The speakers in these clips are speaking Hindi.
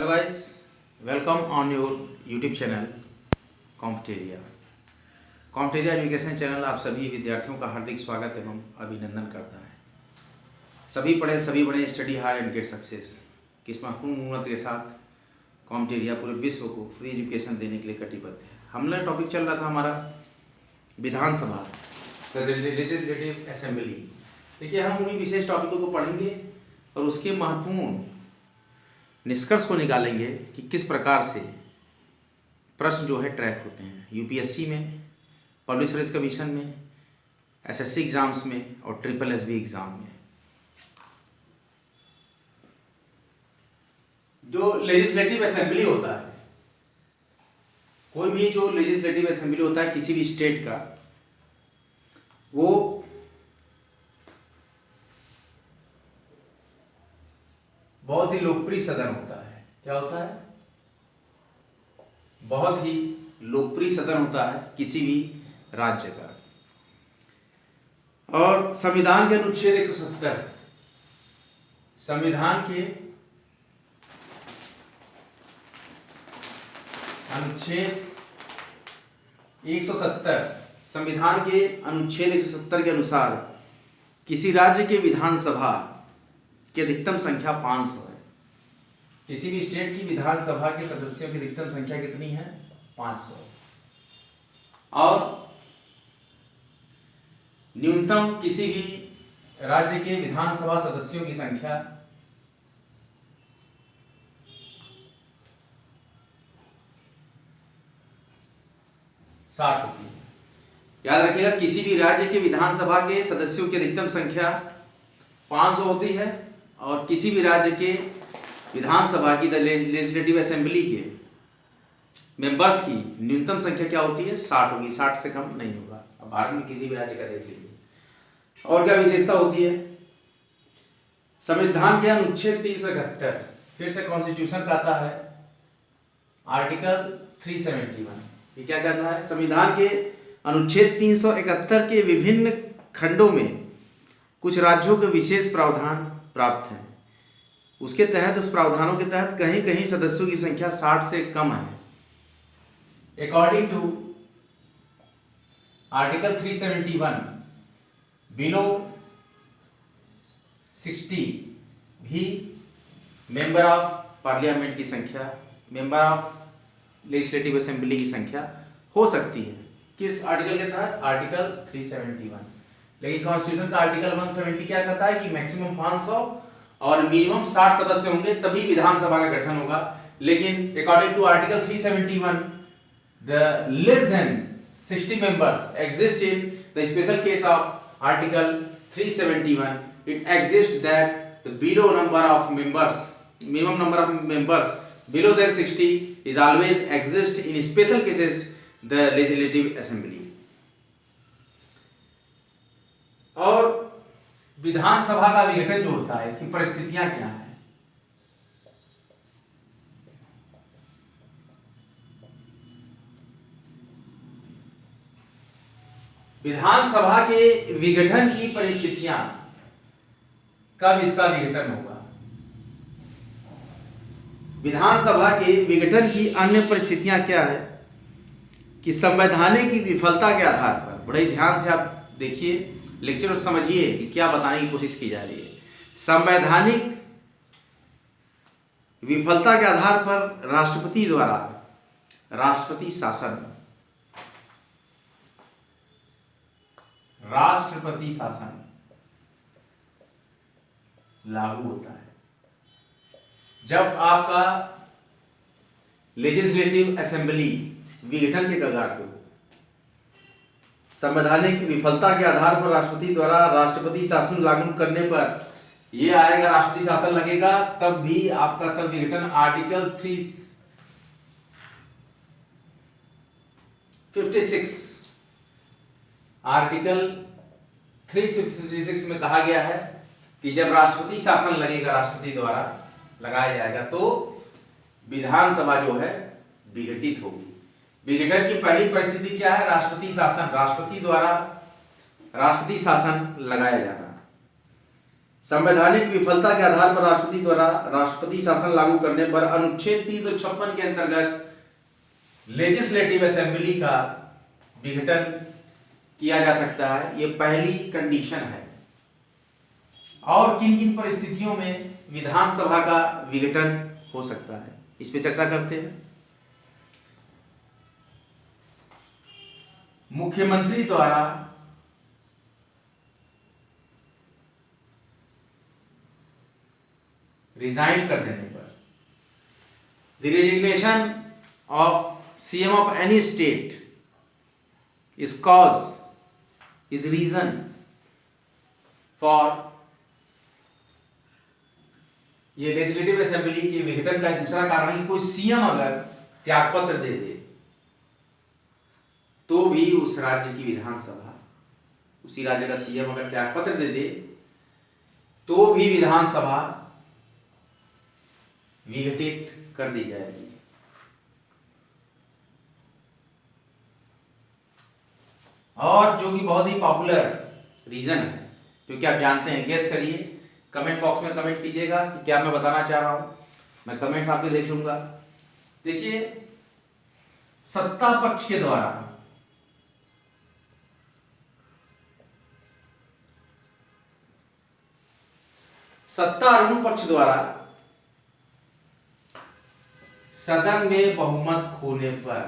Hello guys, welcome on your YouTube channel Competeria. Competeria education channel आप सभी विद्यार्थियों का हार्दिक स्वागत एवं अभिनंदन करता है। सभी पढ़े सभी बड़े, study hard and get success की इस महत्वपूर्ण उन्नति के साथ कॉम्पिटेरिया पूरे विश्व को फ्री एजुकेशन देने के लिए कटिबद्ध है। हमने टॉपिक चल रहा था हमारा विधानसभा, लेजिस्लेटिव असेंबली। देखिए, हम उन्हीं विशेष टॉपिकों को पढ़ेंगे और उसके महत्वपूर्ण निष्कर्ष को निकालेंगे कि किस प्रकार से प्रश्न जो है ट्रैक होते हैं यूपीएससी में, पब्लिक सर्विस कमीशन में, एसएससी एग्जाम्स में और ट्रिपल एसबी एग्जाम में। जो लेजिस्लेटिव असेंबली होता है, कोई भी जो लेजिस्लेटिव असेंबली होता है किसी भी स्टेट का, वो बहुत ही लोकप्रिय सदन होता है। क्या होता है? बहुत ही लोकप्रिय सदन होता है किसी भी राज्य का। और संविधान के अनुच्छेद 170, संविधान के अनुच्छेद 170, संविधान के अनुच्छेद 170 के अनुसार किसी राज्य के विधानसभा की अधिकतम संख्या 500 है। किसी भी स्टेट की विधानसभा के सदस्यों की अधिकतम संख्या कितनी है? 500। और न्यूनतम किसी भी राज्य के विधानसभा सदस्यों की संख्या 60 होती है। याद रखिएगा, किसी भी राज्य के विधानसभा के सदस्यों की अधिकतम संख्या 500 होती है और किसी भी राज्य के विधानसभा की लेजिस्लेटिव असेंबली के मेंबर्स की न्यूनतम संख्या क्या होती है? 60 होगी। 60 से कम नहीं होगा। अब भारत में किसी भी राज्य का देख लीजिए। और क्या विशेषता होती है? संविधान के अनुच्छेद 371, फिर से कॉन्स्टिट्यूशन कहता है आर्टिकल 371, ये क्या कहता है? संविधान के अनुच्छेद 371 के विभिन्न खंडों में कुछ राज्यों के विशेष प्रावधान प्राप्त हैं। उसके तहत, उस प्रावधानों के तहत कहीं कहीं सदस्यों की संख्या 60 से कम है। अकॉर्डिंग टू आर्टिकल 371, बिलो 60 भी मेंबर ऑफ पार्लियामेंट की संख्या, मेंबर ऑफ लेजिस्लेटिव असेंबली की संख्या हो सकती है। किस आर्टिकल के तहत? आर्टिकल 371। लेकिन कॉन्स्टिट्यूशन का आर्टिकल 170 क्या कहता है कि मैक्सिमम 500 और मिनिमम 60 सदस्य होंगे तभी विधानसभा का गठन होगा। लेकिन according to article 371, the less than 60 members exist in the special case of article 371, it exist that the below number of members, minimum number of members below than 60 is always exist in special cases the legislative assembly। और विधानसभा का विघटन जो होता है, इसकी परिस्थितियां क्या है? विधानसभा के विघटन की परिस्थितियां, कब इसका विघटन होगा? विधानसभा के विघटन की अन्य परिस्थितियां क्या है कि संवैधानिक की विफलता के आधार पर, बड़े ध्यान से आप देखिए लेक्चर और समझिए कि क्या बताने की कोशिश की जा रही है। संवैधानिक विफलता के आधार पर राष्ट्रपति द्वारा राष्ट्रपति शासन लागू होता है। जब आपका लेजिस्लेटिव असेंबली विघटन के कगार पे, संवैधानिक विफलता के आधार पर राष्ट्रपति द्वारा राष्ट्रपति शासन लागू करने पर ये आएगा, राष्ट्रपति शासन लगेगा, तब भी आपका सब विघटन आर्टिकल 356 में कहा गया है कि जब राष्ट्रपति शासन लगेगा, राष्ट्रपति द्वारा लगाया जाएगा, तो विधानसभा जो है विघटित होगी। विघटन की पहली परिस्थिति क्या है? राष्ट्रपति शासन, राष्ट्रपति द्वारा राष्ट्रपति शासन लगाया जाना। संवैधानिक विफलता के आधार पर राष्ट्रपति द्वारा राष्ट्रपति शासन लागू करने पर अनुच्छेद 356 के अंतर्गत लेजिस्लेटिव असेंबली का विघटन किया जा सकता है। यह पहली कंडीशन है। और किन किन परिस्थितियों में विधानसभा का विघटन हो सकता है, इस पे चर्चा करते हैं। मुख्यमंत्री द्वारा रिजाइन कर देने पर, the resignation of CM of any state is cause is reason for, ये लेजिस्लेटिव असेंबली के विघटन का दूसरा कारण है कि कोई सीएम अगर त्यागपत्र दे दे तो भी उस राज्य की विधानसभा, उसी राज्य का सीएम अगर त्यागपत्र दे दे तो भी विधानसभा विघटित कर दी जाएगी। और जो कि बहुत ही पॉपुलर रीजन है, क्योंकि आप जानते हैं, गेस करिए, कमेंट बॉक्स में कमेंट कीजिएगा कि क्या मैं बताना चाह रहा हूं। मैं कमेंट्स आपके देख लूंगा। देखिए, सत्ता पक्ष के द्वारा सत्तारूढ़ पक्ष द्वारा सदन में बहुमत खोने पर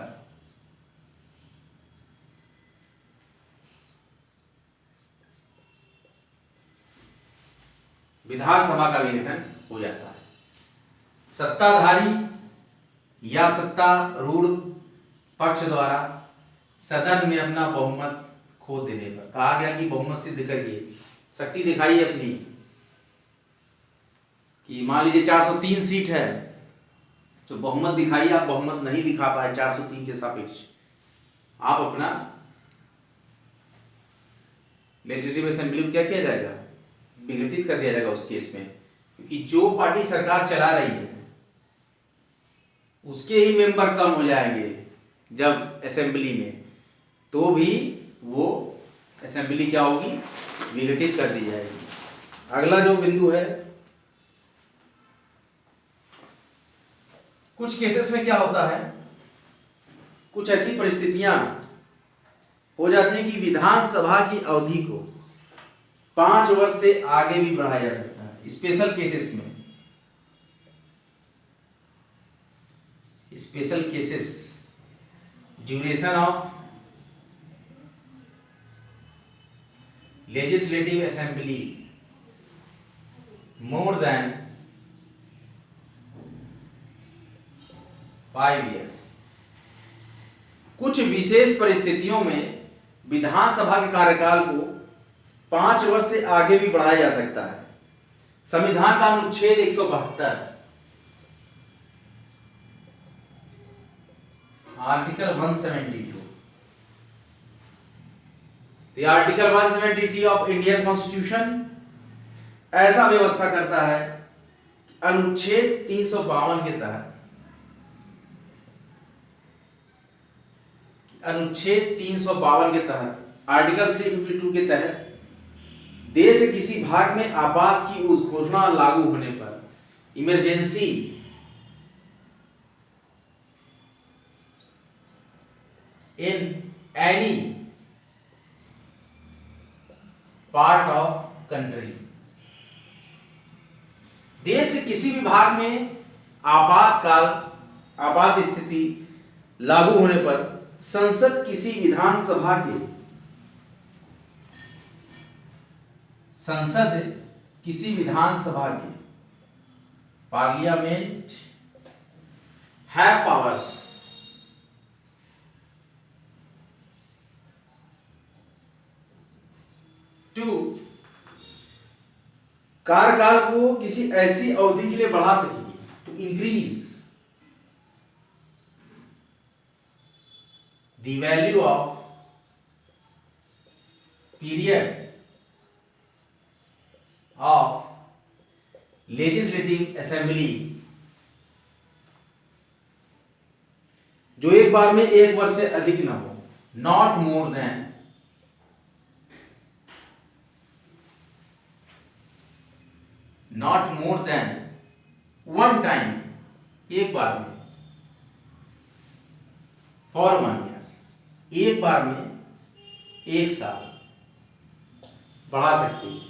विधानसभा का विघटन हो जाता है। सत्ताधारी या सत्तारूढ़ पक्ष द्वारा सदन में अपना बहुमत खो देने पर, कहा गया कि बहुमत सिद्ध करिए, शक्ति दिखाइए अपनी, कि मान लीजिए 403 सीट है तो बहुमत दिखाइए। आप बहुमत नहीं दिखा पाए 403 के सापेक्ष, आप अपना लेजिस्लेटिव असेंबली को क्या किया जाएगा, विघटित कर दिया जाएगा उस केस में। क्योंकि जो पार्टी सरकार चला रही है उसके ही मेंबर कम हो जाएंगे जब असेंबली में, तो भी वो असेंबली क्या होगी, विघटित कर दी जाएगी। अगला जो बिंदु है, कुछ केसेस में क्या होता है, कुछ ऐसी परिस्थितियां हो जाती हैं कि विधानसभा की अवधि को 5 वर्ष से आगे भी बढ़ाया जा सकता है। स्पेशल केसेस में, special cases, duration of legislative assembly more than 5 years। कुछ विशेष परिस्थितियों में विधानसभा के कार्यकाल को 5 वर्ष से आगे भी बढ़ाया जा सकता है। संविधान का अनुच्छेद 172, article 172, the article 172 of Indian constitution ऐसा व्यवस्था करता है, अनुच्छेद 352 के तहत, अनुच्छेद 352 के तहत, आर्टिकल 352 के तहत देश के किसी भाग में आपात की उस घोषणा लागू होने पर, emergency in any part of country, देश के किसी भी भाग में आपातकाल, आपात स्थिति लागू होने पर संसद किसी विधानसभा के, संसद किसी विधानसभा के, पार्लियामेंट हैव पावर्स टू, कार्यकाल को किसी ऐसी अवधि के लिए बढ़ा सकेगी, to increase the value of period of legislative assembly, जो एक बार में 1 वर्ष से अधिक न हो, not more than not more than one time, एक बार में, फॉर 1 ईयर, एक बार में एक साल बढ़ा सकती है।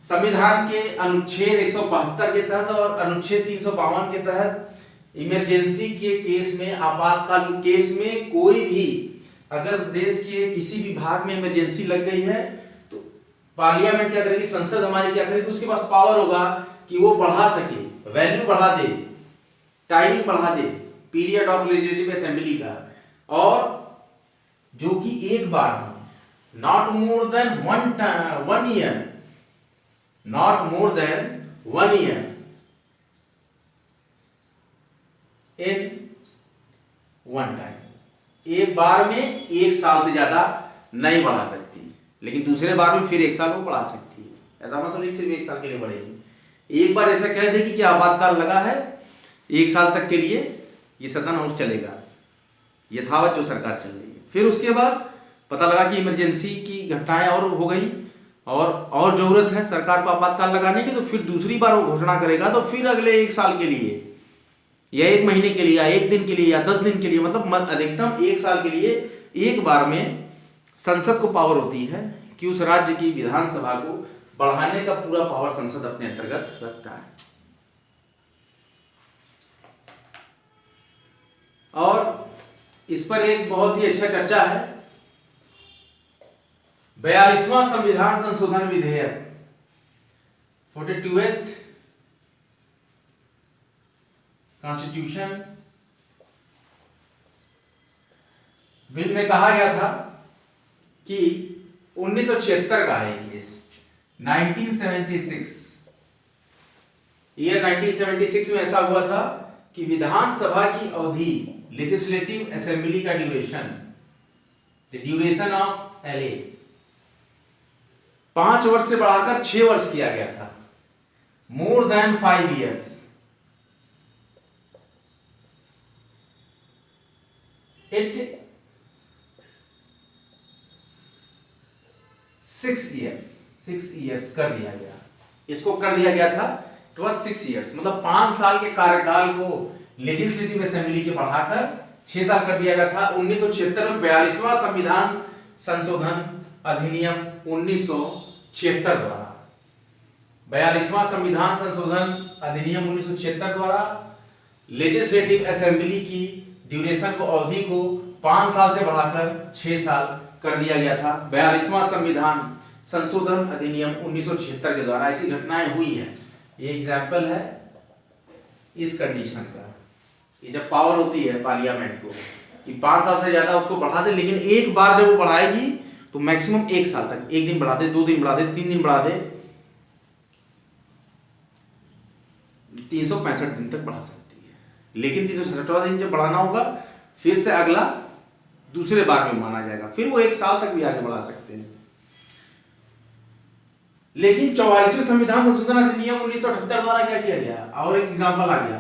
संविधान के अनुच्छेद 172 के तहत और अनुच्छेद 352 के तहत इमरजेंसी के केस में, आपातकाल के केस में, कोई भी अगर देश के किसी भी भाग में इमरजेंसी लग गई है तो पार्लियामेंट क्या करेगी, संसद हमारी क्या करेगी, उसके पास पावर होगा कि वो बढ़ा सके, वैल्यू बढ़ा दे, टाइमिंग बढ़ा दे पीरियड ऑफ लेजिस्लेटिव असेंबली का, और जो कि एक बार में, not more than one year, not more than 1 year in one time, एक बार में एक साल से ज्यादा नहीं बढ़ा सकती, लेकिन दूसरे बार में फिर एक साल को बढ़ा सकती है। ऐसा मतलब सिर्फ एक साल के लिए बढ़ेगी। एक बार ऐसा कह देगी कि आपातकाल लगा है, एक साल तक के लिए ये सदन हाउस चलेगा, यथावत जो सरकार चल रही है। फिर उसके बाद पता लगा कि इमरजेंसी की घटनाएं और हो गई और जरूरत है सरकार को आपातकाल लगाने की, तो फिर दूसरी बार वो घोषणा करेगा, तो फिर अगले एक साल के लिए या 1 महीने के लिए या 1 दिन के लिए या 10 दिन के लिए, मतलब अधिकतम 1 साल के लिए एक बार में संसद को पावर होती है कि उस राज्य की विधानसभा को बढ़ाने का पूरा पावर संसद अपने अंतर्गत रखता है। और इस पर एक बहुत ही अच्छा चर्चा है, 42वां संविधान संशोधन विधेयक, 42th कॉन्स्टिट्यूशन बिल में कहा गया था कि 1976 का है केस, 1976 ईयर 1976 में ऐसा हुआ था कि विधानसभा की अवधि, लेजिस्लेटिव असेंबली का duration, the duration of LA 5 वर्ष से बढ़ाकर 6 वर्ष किया गया था, more than 5 years. It 6 years कर दिया गया, इसको कर दिया गया था, इट वाज 6 ईयर्स, मतलब 5 साल के कार्यकाल को लेजिस्लेटिव असेंबली के बढ़ाकर 6 साल कर दिया गया था। 1976 में 42वां संविधान संशोधन अधिनियम 1976 द्वारा, 42वां संविधान संशोधन अधिनियम 1976 द्वारा लेजिस्लेटिव असेंबली की ड्यूरेशन को, अवधि को 5 साल से बढ़ाकर 6 साल कर दिया गया था। 42वां संविधान संशोधन अधिनियम 1976 के द्वारा ऐसी घटनाएं हुई हैं। ये एग्जाम्पल है इस कंडीशन का, ये जब पावर होती है पार्लियामेंट को कि 5 साल से ज्यादा उसको बढ़ा दे, लेकिन एक बार जब वो बढ़ाएगी तो मैक्सिमम 1 साल तक, 1 दिन बढ़ा दे, 2 दिन बढ़ा दे, 3 दिन बढ़ा दे, 365 दिन तक बढ़ा सकती है। लेकिन 367वां दिन जब बढ़ाना होगा फिर से अगला दूसरे बार में माना जाएगा, फिर वो 1 साल तक भी आगे बढ़ा सकते हैं। लेकिन 44वें संविधान संशोधन अधिनियम 1978 द्वारा क्या किया गया, और एक एग्जांपल आ गया,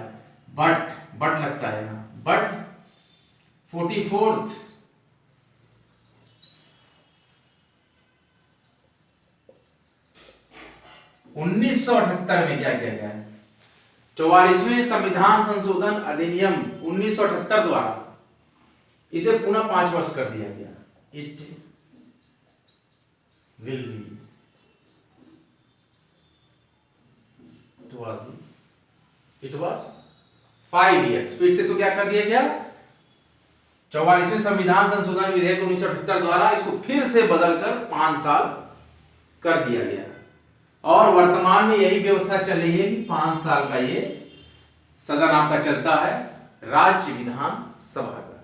बट लगता है यहाँ, बट 44th में क्या किया गया है, 44वें संविधान संशोधन अधिनियम 1978 द्वारा इसे पुनः 5 वर्ष कर दिया गया। It will be, it was 5 years, फिर से इसको क्या कर दिया गया, 44वें संविधान संशोधन विधेयक 1978 द्वारा इसको फिर से बदलकर 5 साल कर दिया गया। और वर्तमान में यही व्यवस्था चल रही है कि 5 साल का ये सदन आपका चलता है, राज्य विधानसभा का।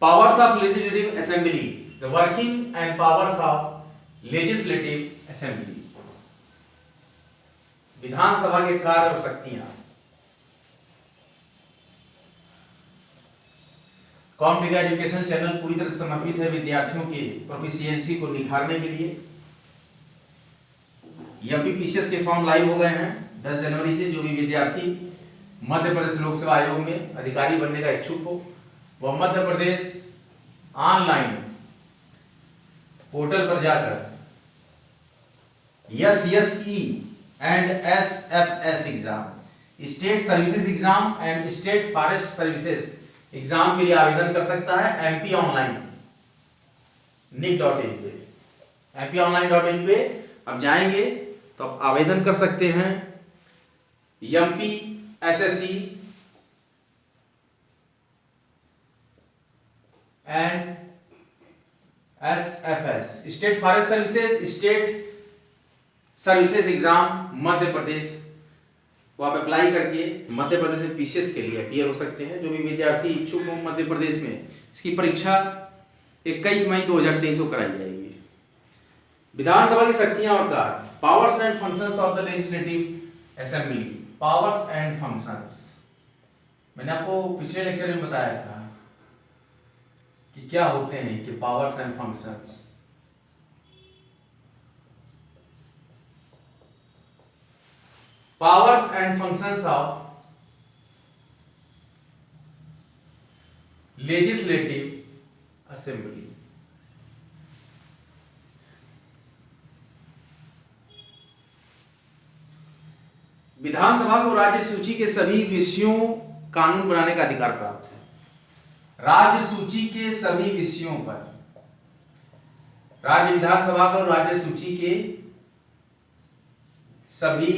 Powers of legislative assembly, the working and powers of legislative assembly, विधानसभा के कार्य और शक्तियां। कॉम्पिटिटिव एजुकेशन चैनल पूरी तरह समर्पित है विद्यार्थियों के प्रोफिशिएंसी को निखारने के लिए। एमपीपीसीएस के फॉर्म लाइव हो गए हैं 10 जनवरी से। जो भी विद्यार्थी मध्य प्रदेश लोक सेवा आयोग में अधिकारी बनने का इच्छुक हो वह मध्य प्रदेश ऑनलाइन पोर्टल पर जाकर SSE and SFS exam, state services exam and state forest services exam के लिए आवेदन कर सकता है MP ऑनलाइन nic.in पे। MP online.in पे अब जाएंगे तो आप आवेदन कर सकते हैं MP SSE and SFS state forest services state services exam Madhya Pradesh, वो आप अप्लाई करके मध्य प्रदेश में PCS के लिए अपीयर हो सकते हैं। जो भी विद्यार्थी इच्छुक हो मध्य प्रदेश में, इसकी परीक्षा 21 मई 2023 को कराई जाएगी। विधानसभा की शक्तियां और कार्य, powers and functions of the legislative assembly. Powers and functions मैंने आपको पिछले लेक्चर में बताया था कि क्या होते हैं कि powers and functions. Powers and functions of legislative assembly. विधानसभा को राज्य सूची के सभी विषयों कानून बनाने का अधिकार प्राप्त है। राज्य सूची के सभी विषयों पर, राज्य विधानसभा को राज्य सूची के सभी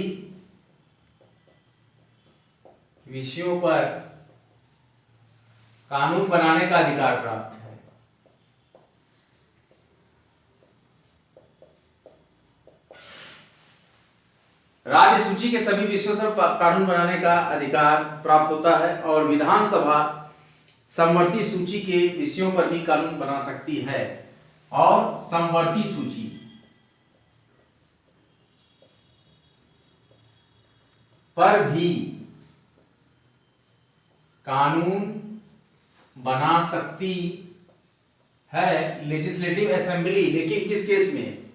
विषयों पर कानून बनाने का अधिकार प्राप्त है। राज्य सूची के सभी विषयों पर कानून बनाने का अधिकार प्राप्त होता है और विधानसभा समवर्ती सूची के विषयों पर भी कानून बना सकती है। और समवर्ती सूची पर भी कानून बना सकती है लेजिस्लेटिव असेंबली। लेकिन किस केस में?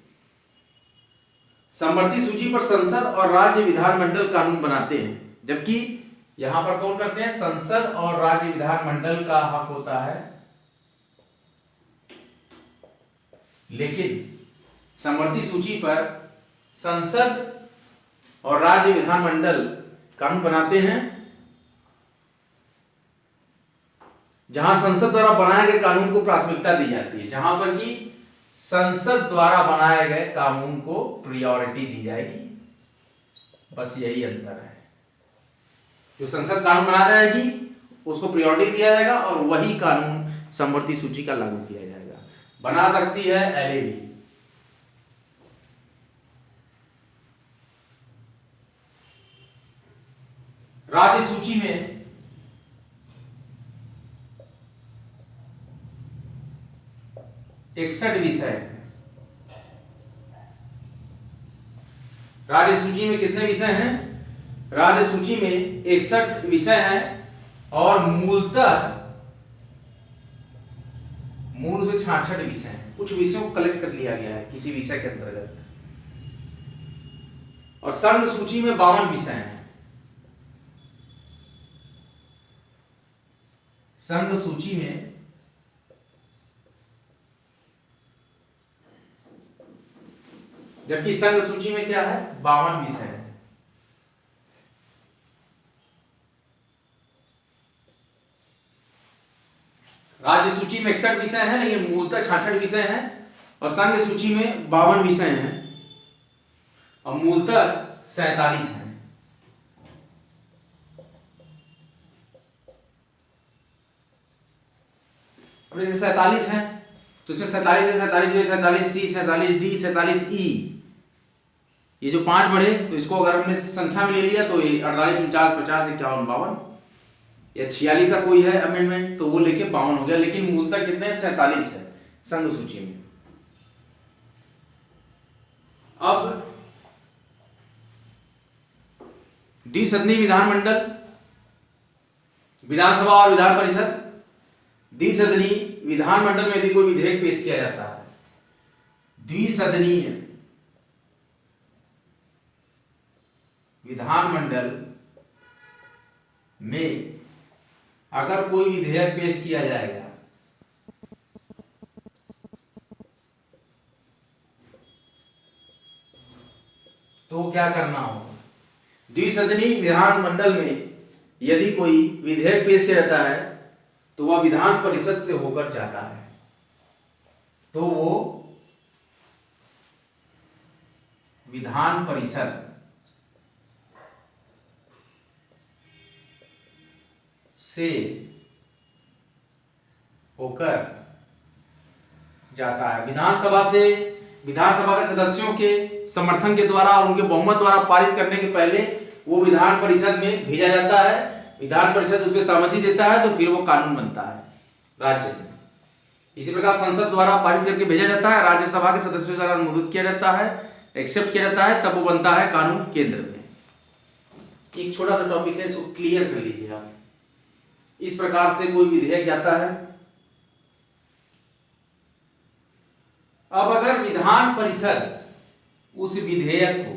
समवर्ती सूची पर संसद और राज्य विधानमंडल कानून बनाते हैं, जबकि यहां पर कौन करते हैं? संसद और राज्य विधानमंडल का हक होता है। लेकिन समवर्ती सूची पर संसद और राज्य विधानमंडल कानून बनाते हैं। जहां संसद द्वारा बनाए गए कानून को प्राथमिकता दी जाती है, जहां पर कि संसद द्वारा बनाए गए कानून को प्रायोरिटी दी जाएगी। बस यही अंतर है। जो संसद कानून बना जाएगी उसको प्रायोरिटी दिया जाएगा और वही कानून समवर्ती सूची का लागू किया जाएगा। बना सकती है LAB। राज्य सूची में इकसठ विषय हैं। राज्य सूची में कितने विषय हैं? राज्य सूची में 61 विषय हैं और मूलतः मूल 66 विषय हैं। कुछ विषयों को कलेक्ट कर लिया गया है किसी विषय के अंतर्गत। और संघ सूची में 52 विषय हैं। संघ सूची में जबकि संघ सूची में क्या है? 52 विषय है। राज्य सूची में 61 विषय हैं लेकिन मूलतः 66 विषय हैं और संघ सूची में 52 विषय हैं और मूलतः 47 हैं। अब जैसे 47 हैं तो इसमें 47 है, 47 47C, 47D, 47E, ये जो 5 बढ़े तो इसको अगर हमने संख्या में ले लिया तो ये 48, 49, 50, 51, 52 या 46 का कोई है अमेंडमेंट तो वो लेके 52 हो गया। लेकिन मूलतः कितने? 47 है संघ सूची में। अब द्विसदनीय विधानमंडल, विधानसभा और विधान परिषद। द्विसदनीय विधानमंडल में यदि कोई विधेयक पेश किया जाता है, द्विसदनीय विधानमंडल में अगर कोई विधेयक पेश किया जाएगा तो क्या करना होगा? द्विसदनी विधानमंडल में यदि कोई विधेयक पेश किया जाता है तो वह विधान परिषद से होकर जाता है, तो वो विधान परिषद से होकर जाता है। विधानसभा के सदस्यों के समर्थन के द्वारा और उनके बहुमत द्वारा पारित करने के पहले वो विधान परिषद में भेजा जाता है। विधान परिषद उस पर सहमति देता है तो फिर वो कानून बनता है राज्य में। इसी प्रकार संसद द्वारा पारित करके भेजा जाता है, राज्यसभा के सदस्यों द्वारा अनुमोदित किया जाता है, एक्सेप्ट किया जाता है, तब वो बनता है कानून केंद्र में। एक छोटा सा टॉपिक है, इसको क्लियर कर लीजिए आप। इस प्रकार से कोई विधेयक जाता है। अब अगर विधान परिषद उस विधेयक को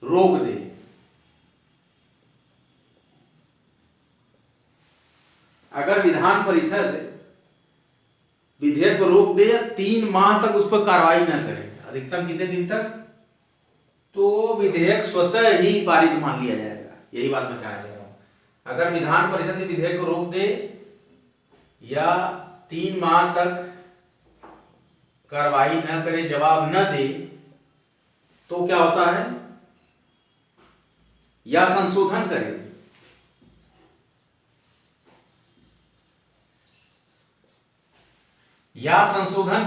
रोक दे, अगर विधान परिषद विधेयक को रोक दे या 3 माह तक उस पर कार्रवाई न करे, अधिकतम कितने दिन तक, तो विधेयक स्वतः ही पारित मान लिया जाएगा। यही बात मैं कहना चाह रहा हूं। अगर विधान परिषद विधेयक को रोक दे या 3 माह तक कार्रवाई न करे, जवाब न दे, तो क्या होता है, या संशोधन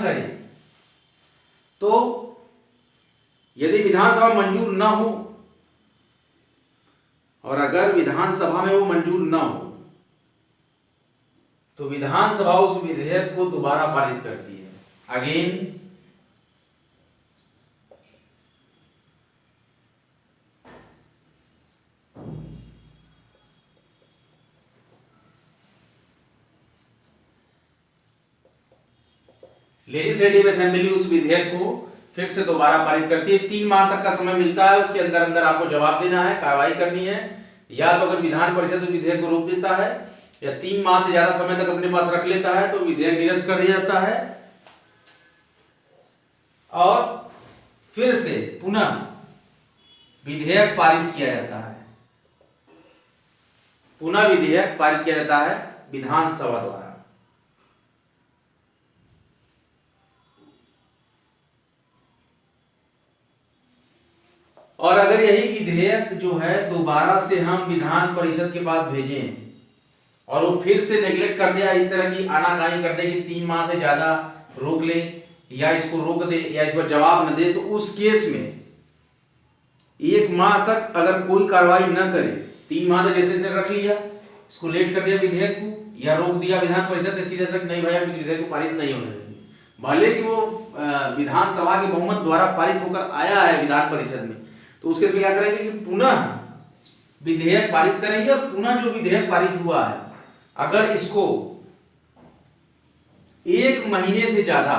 करे, तो यदि विधानसभा मंजूर न हो, और अगर विधानसभा में वो मंजूर न हो, तो विधानसभा उस विधेयक को दोबारा पारित करती है, अगेन। लेजिस्लेटिव असेंबली उस विधेयक को फिर से दोबारा पारित करती है। 3 माह तक का समय मिलता है, उसके अंदर अंदर आपको जवाब देना है, कार्रवाई करनी है। या तो अगर विधान परिषद उस विधेयक को रोक देता है या 3 माह से ज्यादा समय तक अपने पास रख लेता है, तो विधेयक निरस्त कर दिया जाता है और फिर से पुनः विधेयक पारित किया जाता है। पुनः विधेयक पारित किया जाता है विधानसभा द्वारा। और अगर यही विधेयक जो है दोबारा से हम विधान परिषद के पास भेजें और वो फिर से नेग्लेक्ट कर दिया, इस तरह की आनाकानी कर दे कि 3 माह से ज्यादा रोक ले या इसको रोक दे या इस पर जवाब न दे, तो उस केस में 1 माह तक अगर कोई कार्रवाई न करे, 3 माह तक जैसे रख लिया, इसको लेट कर दिया विधेयक को या रोक दिया विधान परिषद ने सीधे तक, नहीं भाई हम इस विधेयक को पारित नहीं होने देंगे, भले कि वो विधानसभा के बहुमत द्वारा पारित होकर आया है विधान परिषद में, तो उसके क्या करेंगे कि पुनः विधेयक पारित करेंगे और पुनः जो विधेयक पारित हुआ है, अगर इसको 1 महीने से ज्यादा,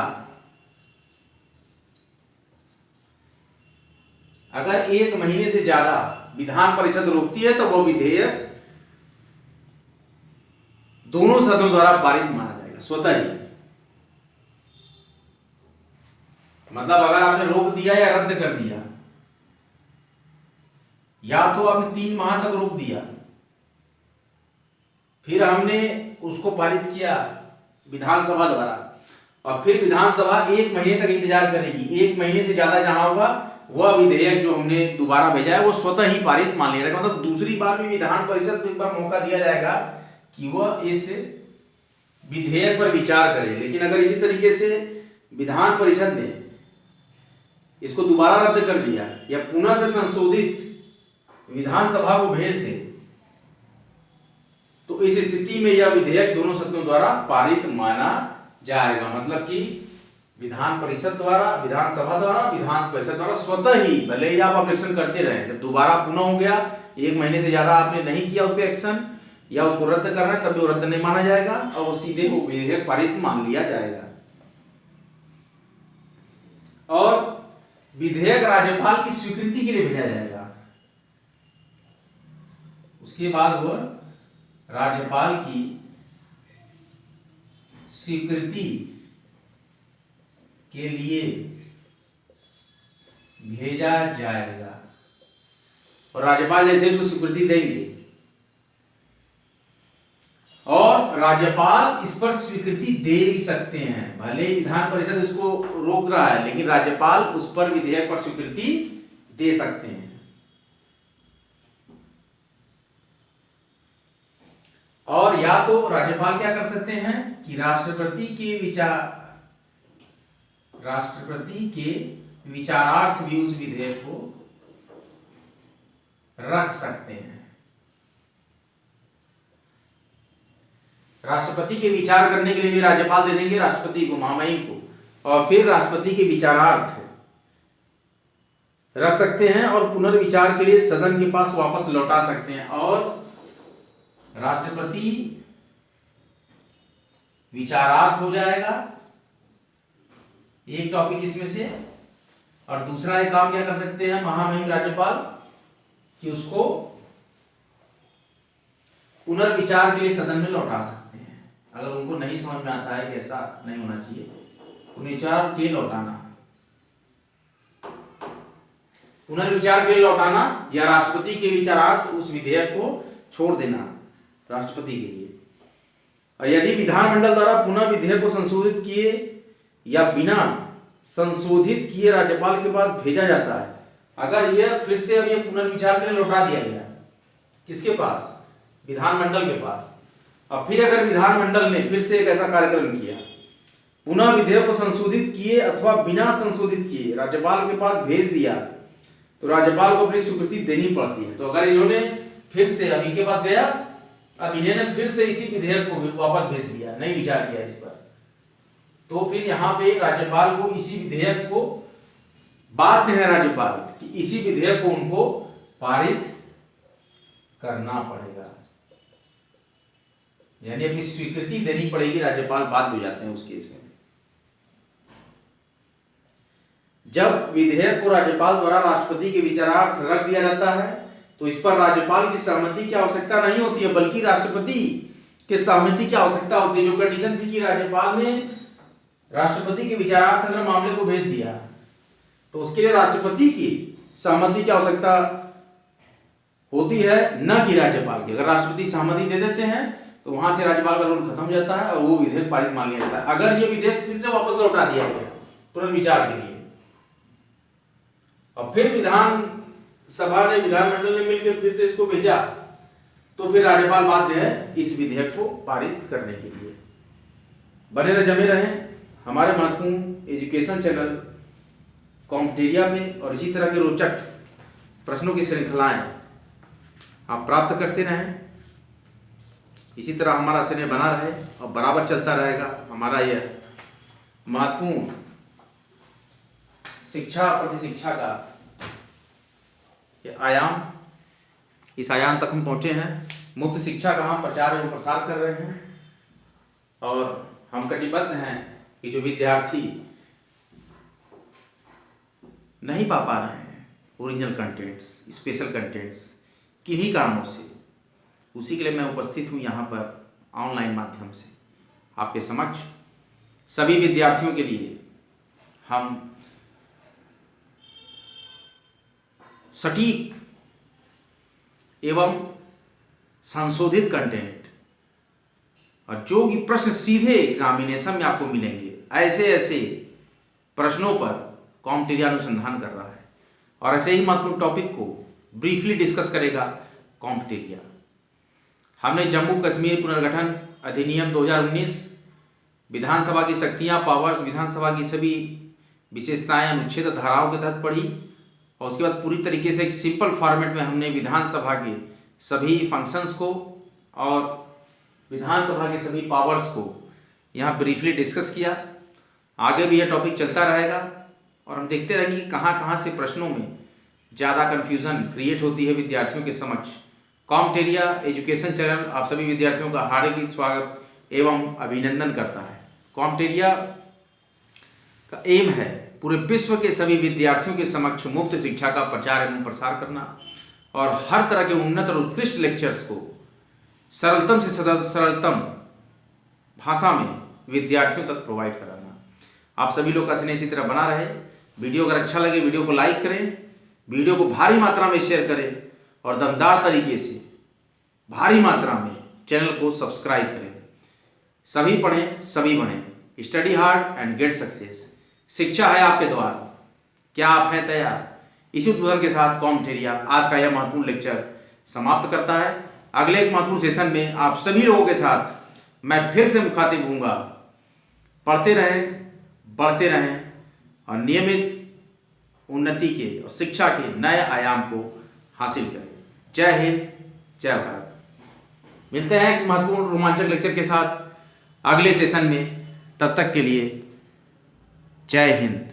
अगर 1 महीने से ज्यादा विधान परिषद रोकती है, तो वो विधेयक दोनों सदनों द्वारा पारित माना जाएगा स्वतः ही। मतलब अगर आपने रोक दिया या रद्द कर दिया, या तो आपने 3 माह तक रोक दिया, फिर हमने उसको पारित किया विधानसभा द्वारा, और फिर विधानसभा 1 महीने तक इंतजार करेगी, 1 महीने से ज्यादा जहां होगा वह विधेयक जो हमने दोबारा भेजा है वो स्वतः ही पारित मान लिया जाएगा। मतलब दूसरी बार भी विधान परिषद को एक बार मौका दिया जाएगा कि वह इस विधेयक पर विचार करे। लेकिन अगर इसी तरीके से विधान परिषद ने इसको दोबारा रद्द कर दिया या पुनः से संशोधित विधानसभा को भेज दे, तो इस स्थिति में यह विधेयक दोनों सदनों द्वारा पारित माना जाएगा। मतलब कि विधान परिषद द्वारा, विधानसभा द्वारा, विधान परिषद द्वारा स्वतः ही, भले ही आप ऑब्जेक्शन करते रहे, जब दोबारा पुनः हो गया, 1 महीने से ज्यादा आपने नहीं किया उस पर एक्शन या उसको रद्द करना है, तब भी वो रद्द नहीं माना जाएगा और वो सीधे वो विधेयक पारित मान लिया जाएगा। और विधेयक राज्यपाल की स्वीकृति के लिए भेजा जाएगा। उसके बाद वो राज्यपाल की स्वीकृति के लिए भेजा जाएगा। और राज्यपाल जैसे उसको स्वीकृति देंगे और राज्यपाल इस पर स्वीकृति दे भी सकते हैं। भले विधान परिषद इसको रोक रहा है, लेकिन राज्यपाल उस पर विधेयक पर स्वीकृति दे सकते हैं। और या तो राज्यपाल क्या कर सकते हैं कि राष्ट्रपति के विचारार्थ भी उस विधेयक को रख सकते हैं। राष्ट्रपति के विचार करने के लिए भी राज्यपाल दे देंगे राष्ट्रपति को, महामहिम को, और फिर राष्ट्रपति के विचारार्थ रख सकते हैं और पुनर्विचार के लिए सदन के पास वापस लौटा सकते हैं। और राष्ट्रपति विचारार्थ हो जाएगा एक टॉपिक इसमें से, और दूसरा एक काम क्या कर सकते हैं महामहिम राज्यपाल कि उसको पुनर्विचार के लिए सदन में लौटा सकते हैं। अगर उनको नहीं समझ में आता है कि ऐसा नहीं होना चाहिए, पुनर्विचार के लिए लौटाना या राष्ट्रपति के विचारार्थ उस विधेयक को छोड़ देना राष्ट्रपति के लिए। और यदि विधानमंडल द्वारा पुनः विधेयक को संशोधित किए या बिना संशोधित किए राज्यपाल के पास भेजा जाता है, अगर यह फिर से अब ये पुनर्विचार के लिए लौटा दिया गया, किसके पास? विधानमंडल के पास। अब फिर अगर विधानमंडल ने फिर से एक ऐसा कार्यक्रम किया, पुनः विधेयक को संशोधित किए अथवा बिना संशोधित किए राज्यपाल के पास भेज दिया, तो राज्यपाल को अपनी स्वीकृति देनी पड़ती है। तो अगर इन्होंने फिर से अब इनके पास गया, अब इन्होंने फिर से इसी विधेयक को वापस भेज दिया, नहीं विचार किया इस पर, तो फिर यहाँ पे राज्यपाल को इसी विधेयक को बाध्य है राज्यपाल कि इसी विधेयक को उनको पारित करना पड़ेगा, यानी अपनी स्वीकृति देनी पड़ेगी। राज्यपाल बाध्य हो जाते हैं उस केस में। जब विधेयक को राज्यपाल द्वारा राष्ट्रपति के विचारार्थ रख दिया जाता है, तो इस पर राज्यपाल की सहमति की आवश्यकता नहीं होती है, बल्कि राष्ट्रपति के सहमति की आवश्यकता होती है। जो कंडीशन थी कि राज्यपाल ने राष्ट्रपति के विचारार्थ अगर मामले को भेज दिया, तो उसके लिए राष्ट्रपति की सहमति की आवश्यकता होती है, न कि राज्यपाल की। अगर राष्ट्रपति सहमति दे देते हैं तो वहां से राज्यपाल का रोल खत्म हो जाता है और वो विधेयक पारित मान लिया जाता है। अगर ये विधेयक फिर से वापस लौटा दिया गया पुनर्विचार के लिए, और फिर विधानमंडल ने मिलकर फिर से इसको भेजा, तो फिर राज्यपाल बाध्य है इस विधेयक को पारित करने के लिए। बने रहे, जमे रहें हमारे महत्वपूर्ण एजुकेशन चैनल कॉम्पिटेरिया में, और इसी तरह के रोचक प्रश्नों की श्रृंखलाएं आप प्राप्त करते रहें। इसी तरह हमारा स्नेह बना रहे और बराबर चलता रहेगा हमारा यह महत्वपूर्ण शिक्षा प्रति शिक्षा का आयाम। इस आयाम तक हम पहुंचे हैं। मुफ्त शिक्षा का हम प्रचार एवं प्रसार कर रहे हैं, और हम कटिबद्ध हैं कि जो विद्यार्थी नहीं पा रहे हैं ओरिजिनल कंटेंट्स, स्पेशल कंटेंट्स किन्हीं कारणों से, उसी के लिए मैं उपस्थित हूँ यहाँ पर ऑनलाइन माध्यम से आपके समक्ष। सभी विद्यार्थियों के लिए हम सटीक एवं संशोधित कंटेंट, और जो कि प्रश्न सीधे एग्जामिनेशन में आपको मिलेंगे, ऐसे प्रश्नों पर कॉम्पिटेरिया अनुसंधान कर रहा है, और ऐसे ही महत्वपूर्ण टॉपिक को ब्रीफली डिस्कस करेगा कॉम्पिटेरिया। हमने जम्मू कश्मीर पुनर्गठन अधिनियम 2019, विधानसभा की शक्तियां, पावर्स, विधानसभा की सभी विशेषताएं अनुच्छेद धाराओं के तहत पढ़ी, और उसके बाद पूरी तरीके से एक सिंपल फॉर्मेट में हमने विधानसभा के सभी फंक्शंस को और विधानसभा के सभी पावर्स को यहाँ ब्रीफली डिस्कस किया। आगे भी यह टॉपिक चलता रहेगा, और हम देखते रहेंगे कि कहाँ से प्रश्नों में ज़्यादा कन्फ्यूज़न क्रिएट होती है विद्यार्थियों के समक्ष। कॉम्पिटेरिया एजुकेशन चैनल आप सभी विद्यार्थियों का हार्दिक स्वागत एवं अभिनंदन करता है। कॉम्पिटेरिया का एम है पूरे विश्व के सभी विद्यार्थियों के समक्ष मुफ्त शिक्षा का प्रचार एवं प्रसार करना, और हर तरह के उन्नत और उत्कृष्ट लेक्चर्स को सरलतम से सरलतम भाषा में विद्यार्थियों तक प्रोवाइड कराना। आप सभी लोग का स्नेह इसी तरह बना रहे। वीडियो अगर अच्छा लगे वीडियो को लाइक करें, वीडियो को भारी मात्रा में शेयर करें और दमदार तरीके से भारी मात्रा में चैनल को सब्सक्राइब करें। सभी पढ़ें, सभी बढ़ें। Study hard and get success. शिक्षा है आपके द्वार, क्या आप हैं तैयार? इसी उद्बोधन के साथ कॉम्टेरिया आज का यह महत्वपूर्ण लेक्चर समाप्त करता है। अगले एक महत्वपूर्ण सेशन में आप सभी लोगों के साथ मैं फिर से मुखातिब हूँगा। पढ़ते रहें, बढ़ते रहें और नियमित उन्नति के और शिक्षा के नए आयाम को हासिल करें। जय हिंद, जय भारत। मिलते हैं एक महत्वपूर्ण रोमांचक लेक्चर के साथ अगले सेशन में। तब तक के लिए जय हिंद।